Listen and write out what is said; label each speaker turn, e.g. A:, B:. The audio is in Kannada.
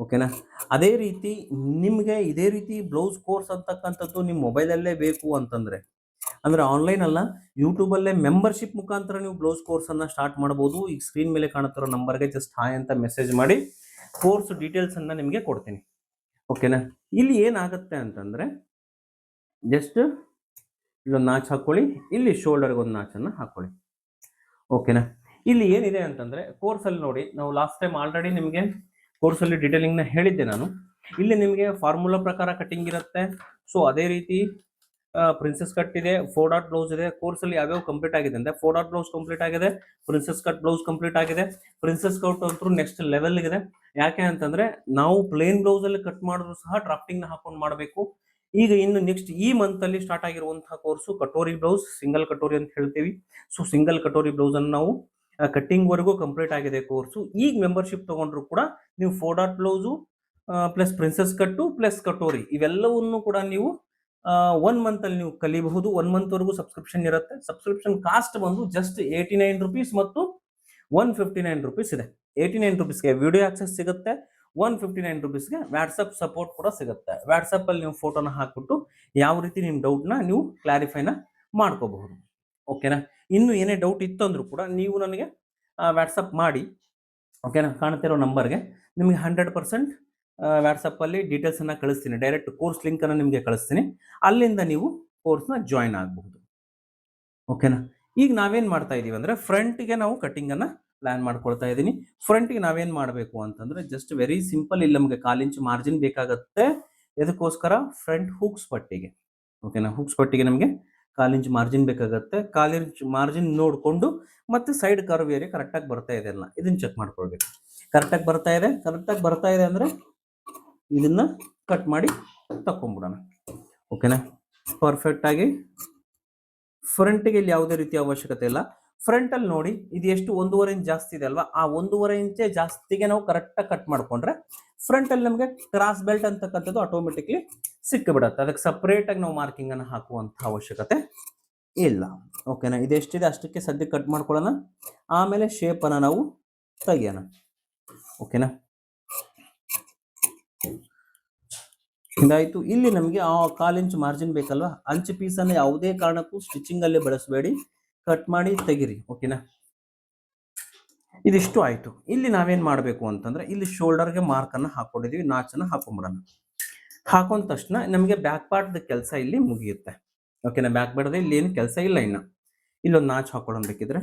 A: ಓಕೆನಾ. ಅದೇ ರೀತಿ ನಿಮಗೆ ಇದೇ ರೀತಿ ಬ್ಲೌಸ್ ಕೋರ್ಸ್ ಅಂತಕ್ಕಂಥದ್ದು ನಿಮ್ಮ ಮೊಬೈಲಲ್ಲೇ ಬೇಕು ಅಂತಂದ್ರೆ, ಅಂದ್ರೆ ಆನ್ಲೈನ್ ಅಲ್ಲ, ಯೂಟ್ಯೂಬಲ್ಲೇ ಮೆಂಬರ್ಶಿಪ್ ಮುಖಾಂತರ ನೀವು ಬ್ಲೌಸ್ ಕೋರ್ಸನ್ನು ಸ್ಟಾರ್ಟ್ ಮಾಡ್ಬೋದು. ಈಗ ಸ್ಕ್ರೀನ್ ಮೇಲೆ ಕಾಣುತ್ತಿರೋ ನಂಬರ್ಗೆ ಜಸ್ಟ್ ಹಾಯ್ ಅಂತ ಮೆಸೇಜ್ ಮಾಡಿ ಕೋರ್ಸ್ ಡೀಟೇಲ್ಸನ್ನು ನಿಮಗೆ ಕೊಡ್ತೀನಿ. ಓಕೆನಾ. ಇಲ್ಲಿ ಏನಾಗುತ್ತೆ ಅಂತಂದರೆ, ಜಸ್ಟ್ ಇಲ್ಲೊಂದು ನಾಚ್ ಹಾಕ್ಕೊಳ್ಳಿ, ಇಲ್ಲಿ ಶೋಲ್ಡರ್ಗೆ ಒಂದು ನಾಚನ್ನು ಹಾಕ್ಕೊಳ್ಳಿ. ಓಕೆನಾ. ಇಲ್ಲಿ ಏನಿದೆ ಅಂತಂದರೆ, ಕೋರ್ಸಲ್ಲಿ ನೋಡಿ, ನಾವು ಲಾಸ್ಟ್ ಟೈಮ್ ಆಲ್ರೆಡಿ ನಿಮಗೆ ಕೋರ್ಸಲ್ಲಿ ಡೀಟೇಲಿಂಗ್ನ ಹೇಳಿದ್ದೆ ನಾನು. ಇಲ್ಲಿ ನಿಮಗೆ ಫಾರ್ಮುಲಾ ಪ್ರಕಾರ ಕಟಿಂಗ್ ಇರುತ್ತೆ. ಸೊ ಅದೇ ರೀತಿ ಪ್ರಿನ್ಸೆಸ್ ಕಟ್ ಇದೆ, 4 ಡಾಟ್ ಬ್ಲೌಸ್ ಇದೆ. ಕೋರ್ಸಲ್ಲಿ ಯಾವ್ಯಾವ ಕಂಪ್ಲೀಟ್ ಆಗಿದೆ ಅಂದರೆ 4 ಡಾಟ್ ಬ್ಲೌಸ್ ಕಂಪ್ಲೀಟ್ ಆಗಿದೆ, ಪ್ರಿನ್ಸೆಸ್ ಕಟ್ ಬ್ಲೌಸ್ ಕಂಪ್ಲೀಟ್ ಆಗಿದೆ. ಪ್ರಿನ್ಸೆಸ್ ಕಟ್ ಅಂತೂ ನೆಕ್ಸ್ಟ್ ಲೆವೆಲ್ ಇದೆ. ಯಾಕೆ ಅಂತಂದರೆ ನಾವು ಪ್ಲೇನ್ ಬ್ಲೌಸಲ್ಲಿ ಕಟ್ ಮಾಡಿದ್ರು ಸಹ ಡ್ರಾಫ್ಟಿಂಗ್ನ ಹಾಕೊಂಡು ಮಾಡಬೇಕು. ಈಗ ಇನ್ನು ನೆಕ್ಸ್ಟ್ ಈ ಮಂತಲ್ಲಿ ಸ್ಟಾರ್ಟ್ ಆಗಿರುವಂತಹ course katori blouse, single katori ಅಂತ ಹೇಳ್ತೀವಿ. ಸೊ ಸಿಂಗಲ್ ಕಟೋರಿ ಬ್ಲೌಸನ್ನು ನಾವು ಕಟ್ಟಿಂಗ್ವರೆಗೂ ಕಂಪ್ಲೀಟ್ ಆಗಿದೆ ಕೋರ್ಸು. ಈಗ ಮೆಂಬರ್ಶಿಪ್ ತೊಗೊಂಡ್ರು ಕೂಡ ನೀವು 4 ಡಾಟ್ ಬ್ಲೌಸು ಪ್ಲಸ್ ಪ್ರಿನ್ಸೆಸ್ ಕಟ್ಟು ಪ್ಲಸ್ ಕಟೋರಿ ಇವೆಲ್ಲವನ್ನು ಕೂಡ ನೀವು 1 ಮಂತಲ್ಲಿ ನೀವು ಕಲಿಬಹುದು. 1 ಮಂತ್ವರೆಗೂ ಸಬ್ಸ್ಕ್ರಿಪ್ಷನ್ ಇರುತ್ತೆ. ಸಬ್ಸ್ಕ್ರಿಪ್ಷನ್ ಕಾಸ್ಟ್ ಬಂದು ಜಸ್ಟ್ 89 ರುಪೀಸ್ ಮತ್ತು 159 ರುಪೀಸ್ ಇದೆ. 89 ರುಪೀಸ್ಗೆ ವಿಡಿಯೋ ಆಕ್ಸೆಸ್ ಸಿಗುತ್ತೆ, 159 ರುಪೀಸ್ಗೆ ವಾಟ್ಸಪ್ ಸಪೋರ್ಟ್ ಕೂಡ ಸಿಗುತ್ತೆ. ವಾಟ್ಸಪ್ಪಲ್ಲಿ ನೀವು ಫೋಟೋನ ಹಾಕ್ಬಿಟ್ಟು ಯಾವ ರೀತಿ ನಿಮ್ಮ ಡೌಟ್ನ ನೀವು ಕ್ಲಾರಿಫೈನ ಮಾಡ್ಕೋಬಹುದು. ಓಕೆನಾ. ಇನ್ನು ಏನೇ ಡೌಟ್ ಇತ್ತು ಅಂದರೂ ಕೂಡ ನೀವು ನನಗೆ ವಾಟ್ಸಪ್ ಮಾಡಿ. ಓಕೆನಾ. ಕಾಣ್ತಿರೋ ನಂಬರ್ಗೆ ನಿಮಗೆ 100% ವಾಟ್ಸಪ್ಪಲ್ಲಿ ಡೀಟೇಲ್ಸನ್ನು ಕಳಿಸ್ತೀನಿ. ಡೈರೆಕ್ಟ್ ಕೋರ್ಸ್ ಲಿಂಕನ್ನು ನಿಮಗೆ ಕಳಿಸ್ತೀನಿ. ಅಲ್ಲಿಂದ ನೀವು ಕೋರ್ಸ್ನ ಜಾಯ್ನ್ ಆಗಬಹುದು. ಓಕೆನಾ. ಈಗ ನಾವೇನು ಮಾಡ್ತಾ ಇದ್ದೀವಿ ಅಂದರೆ, ಫ್ರಂಟ್ಗೆ ನಾವು ಕಟ್ಟಿಂಗನ್ನು ಪ್ಲ್ಯಾನ್ ಮಾಡ್ಕೊಳ್ತಾ ಇದ್ದೀನಿ. ಫ್ರಂಟ್ಗೆ ನಾವೇನು ಮಾಡಬೇಕು ಅಂತಂದರೆ, ಜಸ್ಟ್ ವೆರಿ ಸಿಂಪಲ್. ಇಲ್ಲಿ ನಮಗೆ 1/4 ಇಂಚ್ ಮಾರ್ಜಿನ್ ಬೇಕಾಗುತ್ತೆ. ಇದಕ್ಕೋಸ್ಕರ ಫ್ರಂಟ್ ಹುಕ್ಸ್ ಪಟ್ಟಿಗೆ, ಓಕೆನಾ, ಹುಕ್ಸ್ ಪಟ್ಟಿಗೆ ನಮಗೆ 1/4 ಇಂಚ್ ಮಾರ್ಜಿನ್ ಬೇಕಾಗುತ್ತೆ. 1/4 ಇಂಚ್ ಮಾರ್ಜಿನ್ ನೋಡಿಕೊಂಡು ಮತ್ತೆ ಸೈಡ್ ಕರ್ವ್ ಏರಿಯಾ ಕರೆಕ್ಟಾಗಿ ಬರ್ತಾ ಇದೆ ಅಲ್ಲ ಇದನ್ನು ಚೆಕ್ ಮಾಡ್ಕೊಳ್ಬೇಕು. ಕರೆಕ್ಟಾಗಿ ಬರ್ತಾ ಇದೆ ಅಂದರೆ ಇದನ್ನು ಕಟ್ ಮಾಡಿ ತಗೊಂಡ್ಬಿಡೋಣ. ಓಕೆನಾ. ಪರ್ಫೆಕ್ಟಾಗಿ ಫ್ರಂಟಿಗೆ ಇಲ್ಲಿ ಯಾವುದೇ ರೀತಿಯ ಅವಶ್ಯಕತೆ ಇಲ್ಲ. ಫ್ರಂಟಲ್ಲಿ ನೋಡಿ, ಇದು ಎಷ್ಟು 1.5 ಇಂಚ್ ಜಾಸ್ತಿ ಇದೆ ಅಲ್ವಾ, ಆ 1.5 ಇಂಚೇ ಜಾಸ್ತಿಗೆ ನಾವು ಕರೆಕ್ಟಾಗಿ ಕಟ್ ಮಾಡಿಕೊಂಡ್ರೆ ಫ್ರಂಟಲ್ಲಿ ನಮಗೆ ಕ್ರಾಸ್ ಬೆಲ್ಟ್ ಅಂತಕ್ಕಂಥದ್ದು ಆಟೋಮೆಟಿಕ್ಲಿ ಸಿಕ್ಕಿಬಿಡುತ್ತೆ. ಅದಕ್ಕೆ ಸಪ್ರೇಟಾಗಿ ನಾವು ಮಾರ್ಕಿಂಗನ್ನು ಹಾಕುವಂಥ ಅವಶ್ಯಕತೆ ಇಲ್ಲ. ಓಕೆನಾ. ಇದೆಷ್ಟಿದೆ ಅಷ್ಟಕ್ಕೆ ಸದ್ಯಕ್ಕೆ ಕಟ್ ಮಾಡ್ಕೊಳ್ಳೋಣ, ಆಮೇಲೆ ಶೇಪನ್ನು ನಾವು ತೆಗಿಯೋಣ. ಓಕೆನಾ. ಇದಾಯಿತು. ಇಲ್ಲಿ ನಮಗೆ 1/4 ಇಂಚ್ ಮಾರ್ಜಿನ್ ಬೇಕಲ್ವಾ, ಅಂಚು ಪೀಸನ್ನು ಯಾವುದೇ ಕಾರಣಕ್ಕೂ ಸ್ಟಿಚಿಂಗಲ್ಲಿ ಬಳಸಬೇಡಿ, ಕಟ್ ಮಾಡಿ ತೆಗಿರಿ. ಓಕೆನಾ. ಇದಿಷ್ಟು ಆಯಿತು. ಇಲ್ಲಿ ನಾವೇನು ಮಾಡಬೇಕು ಅಂತಂದರೆ, ಇಲ್ಲಿ ಶೋಲ್ಡರ್ಗೆ ಮಾರ್ಕನ್ನು ಹಾಕ್ಕೊಂಡಿದ್ದೀವಿ, ನಾಚನ್ನು ಹಾಕೊಂಡ್ಬಿಡೋಣ. ಹಾಕೊಂಡ ತಕ್ಷಣ ನಮಗೆ ಬ್ಯಾಕ್ ಪಾರ್ಟ್ದ ಕೆಲಸ ಇಲ್ಲಿ ಮುಗಿಯುತ್ತೆ. ಓಕೆನಾ. ಬ್ಯಾಕ್ ಪಾರ್ಟ್ದ ಇಲ್ಲಿ ಏನು ಕೆಲಸ ಇಲ್ಲ. ಇನ್ನು ಇಲ್ಲೊಂದು ನಾಚ್ ಹಾಕೊಳ್ಳೋಣ ಬೇಕಿದ್ರೆ.